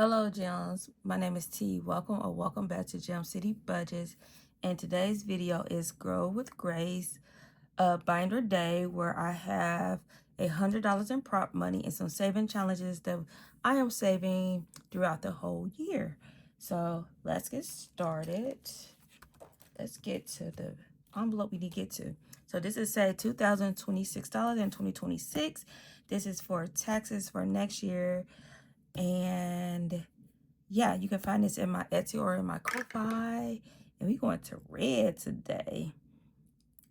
Hello, Gems. My name is T. Welcome back to Gem City Budgets. And today's video is Grow with Grace, a binder day where I have $100 in prop money and some saving challenges that I am saving throughout the whole year. So let's get started. Let's get to the envelope we need to get to. So this is say $2,026 in 2026. This is for taxes for next year. And yeah, you can find this in my Etsy or in my Kofi. And we're going to red today.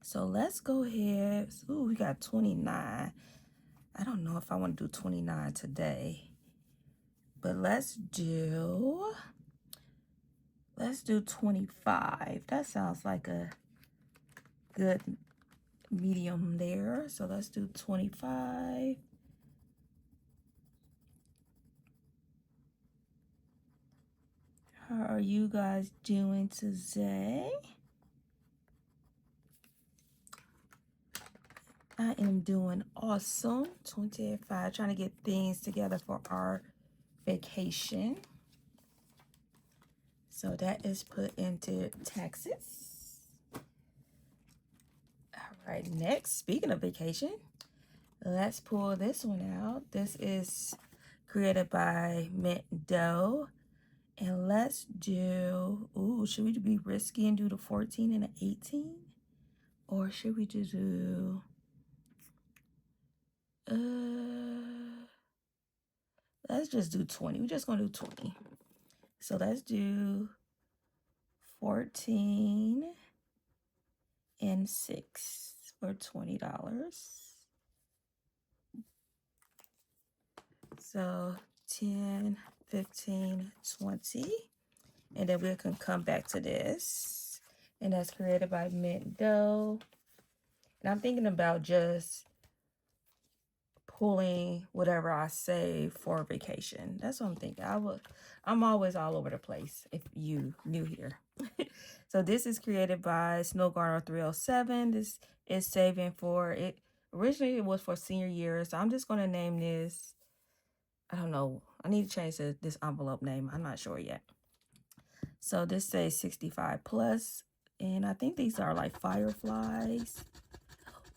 So let's go ahead. Ooh, we got 29. I don't know if I want to do 29 today. But let's do 25. That sounds like a good medium there. So let's do 25. How are you guys doing today? I am doing awesome. 25, trying to get things together for our vacation. So that is put into taxes. All right, next, speaking of vacation, let's pull this one out. This is created by Mint Dough. And let's do, ooh, should we be risky and do the 14 and the 18? Or should we just do, let's just do 20. We're just going to do 20. So let's do 14 and 6 for $20. So 10, 15, 20. And then we can come back to this. And that's created by Mint Dough. And I'm thinking about just pulling whatever I save for vacation. That's what I'm thinking. I'm always all over the place if you new here. So this is created by Snow Garner 307. This is saving for it. Originally it was for senior year. So I'm just going to name this, I don't know. I need to change this envelope name. I'm not sure yet. So this says 65 plus. And I think these are like fireflies.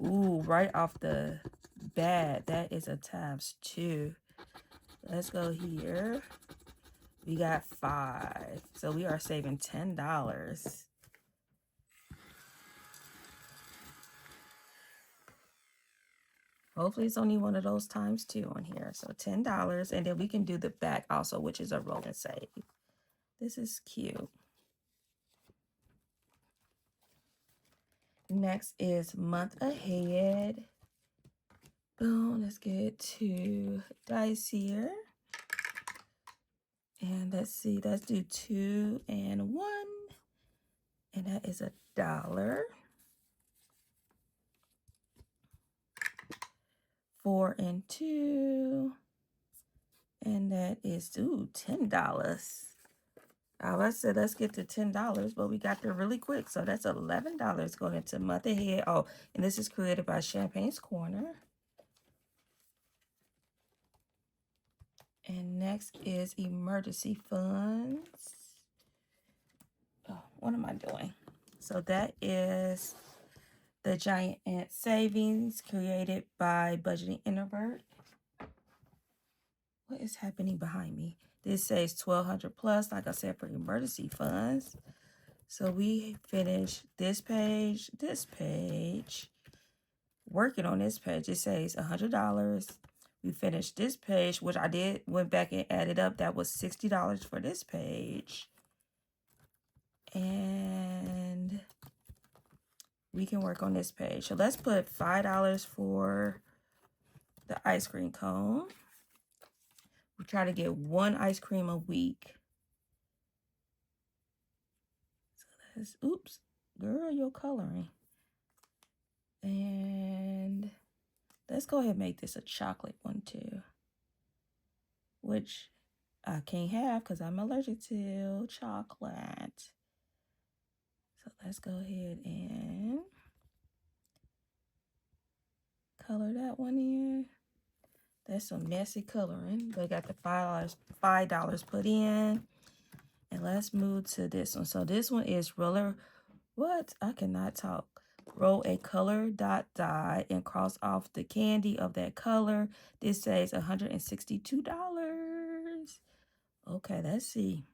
Ooh, right off the bat, that is a ×2. Let's go here. We got 5. So we are saving $10. Hopefully it's only one of those ×2 on here. So $10. And then we can do the back also, which is a roll and save. This is cute. Next is month ahead. Boom, let's get 2 dice here. And let's see, let's do 2 and 1. And that is $1. 4 and 2. And that is, ooh, $10. I said let's get to $10, but we got there really quick. So that's $11 going into month ahead. Oh, and this is created by Champagne's Corner. And next is emergency funds. Oh, what am I doing? So that is the Giant Ant Savings created by Budgeting Introvert. What is happening behind me? This says 1,200 plus, like I said, for emergency funds. So we finished this page, working on this page. It says $100. We finished this page, which I went back and added up. That was $60 for this page. And we can work on this page. So let's put $5 for the ice cream cone. We try to get 1 ice cream a week. So that's, oops, girl, you're coloring. And let's go ahead and make this a chocolate one too, which I can't have because I'm allergic to chocolate. So let's go ahead and color that one in. That's some messy coloring. They got the $5 put in. And let's move to this one. So this one is roller. What? I cannot talk. Roll a color dot die and cross off the candy of that color. This says $162. Okay, let's see.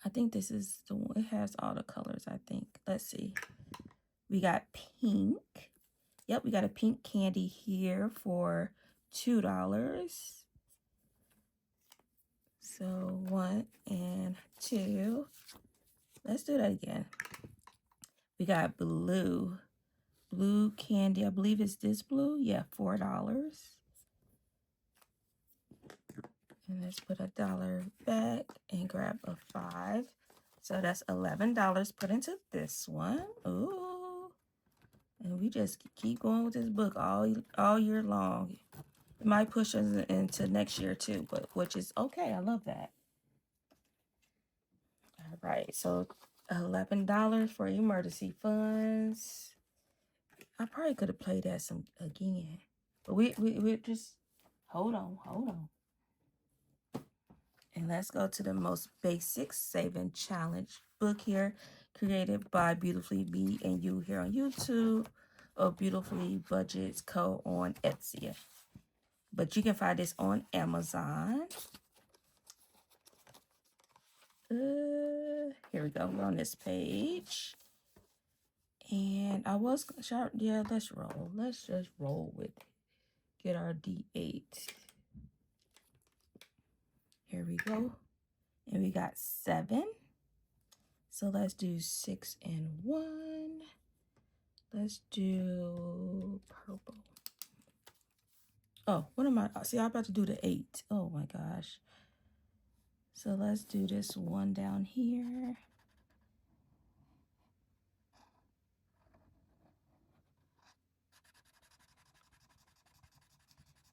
I think this is the one. It has all the colors, I think. Let's see. We got pink. Yep, we got a pink candy here for $2. So 1 and 2. Let's do that again. We got blue candy. I believe it's this blue. Yeah, $4. And let's put $1 back and grab a 5. So that's $11 put into this one. Ooh. And we just keep going with this book all year long. It might push us into next year too, but which is okay. I love that. All right, so $11 for emergency funds. I probably could have played that some again, but we just hold on. And let's go to the most basic saving challenge book here, created by Beautifully Me and You here on YouTube, or Beautifully Budgets Co. on Etsy. But you can find this on Amazon. Here we go. We're on this page. And I was sharp. Yeah, let's roll. Let's just roll with it. Get our D8. Here we go. And we got 7. So let's do 6 and 1. Let's do purple. Oh, what am I? See, I'm about to do the 8. Oh my gosh. So let's do this one down here.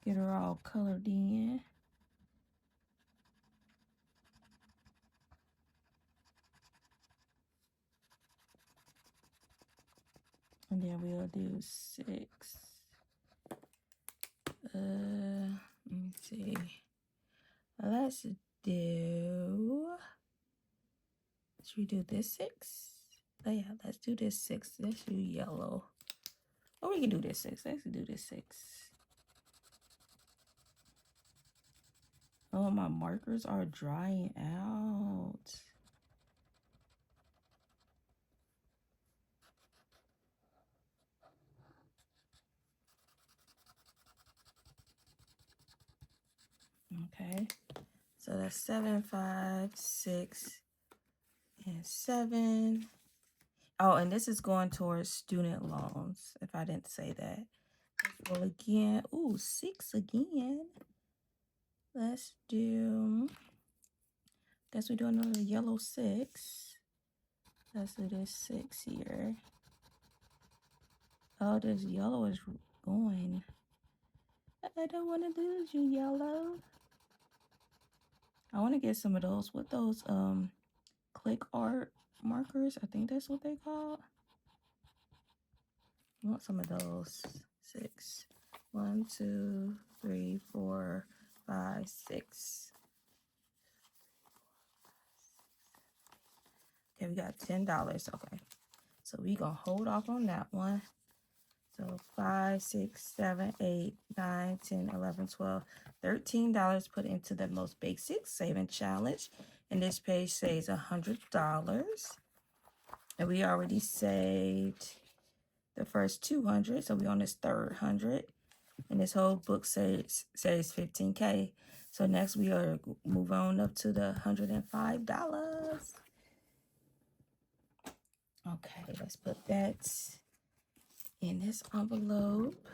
Get her all colored in. And then we'll do 6. Let me see. Let's do. Should we do this 6? Oh yeah, let's do this 6. Let's do yellow. Oh, we can do this 6. Let's do this 6. Oh, my markers are drying out. Okay, so that's 7, 5, 6, and 7. Oh, and this is going towards student loans, if I didn't say that. Let's roll again. Ooh, 6 again. Let's do, guess we do another yellow 6. Let's do this 6 here. Oh, this yellow is going. I don't want to lose you, yellow. I want to get some of those. What those click art markers? I think that's what they call. I want some of those. 6. 1, 2, 3, 4, 5, 6. Okay, we got $10. Okay, so we gonna hold off on that one. So 5, 6, 7, 8, 9, 10, 11, 12, $13 put into the most basic saving challenge. And this page says $100. And we already saved the first 200. So we on this third 100. And this whole book says 15K. So next we are move on up to the $105. Okay, let's put that in this envelope.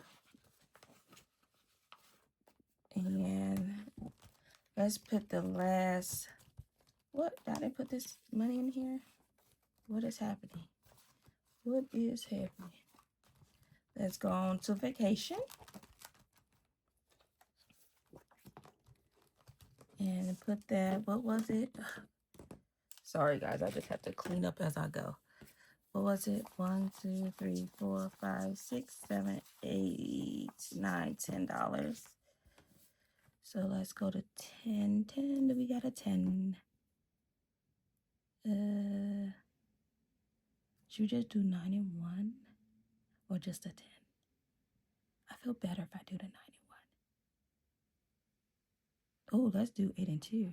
And let's put the last, what? I didn't put this money in here. What is happening? What is happening? Let's go on to vacation. And put that, what was it? Sorry guys, I just have to clean up as I go. What was it? 1, 2, 3, 4, 5, 6, 7, 8, 9, $10. So let's go to 10. 10. We got a 10. Should we just do 9 and 1 or just a 10? I feel better if I do the 9 and 1. Oh, let's do 8 and 2.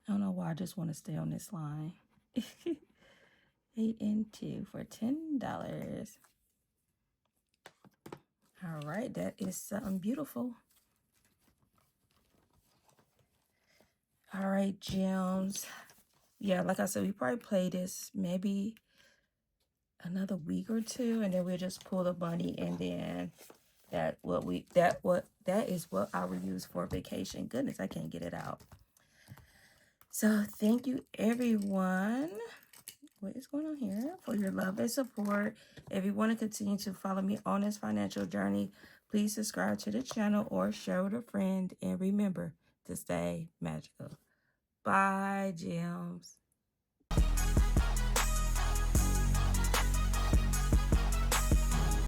I don't know why I just want to stay on this line. 8 and 2 for $10. All right, that is something beautiful. All right, gems. Yeah, like I said, we probably play this maybe another week or two, and then we'll just pull the money, and then that is what I will use for vacation. Goodness, I can't get it out. So thank you, everyone. What is going on here? For your love and support. If you want to continue to follow me on this financial journey, please subscribe to the channel or share with a friend. And remember to stay magical. Bye, gems.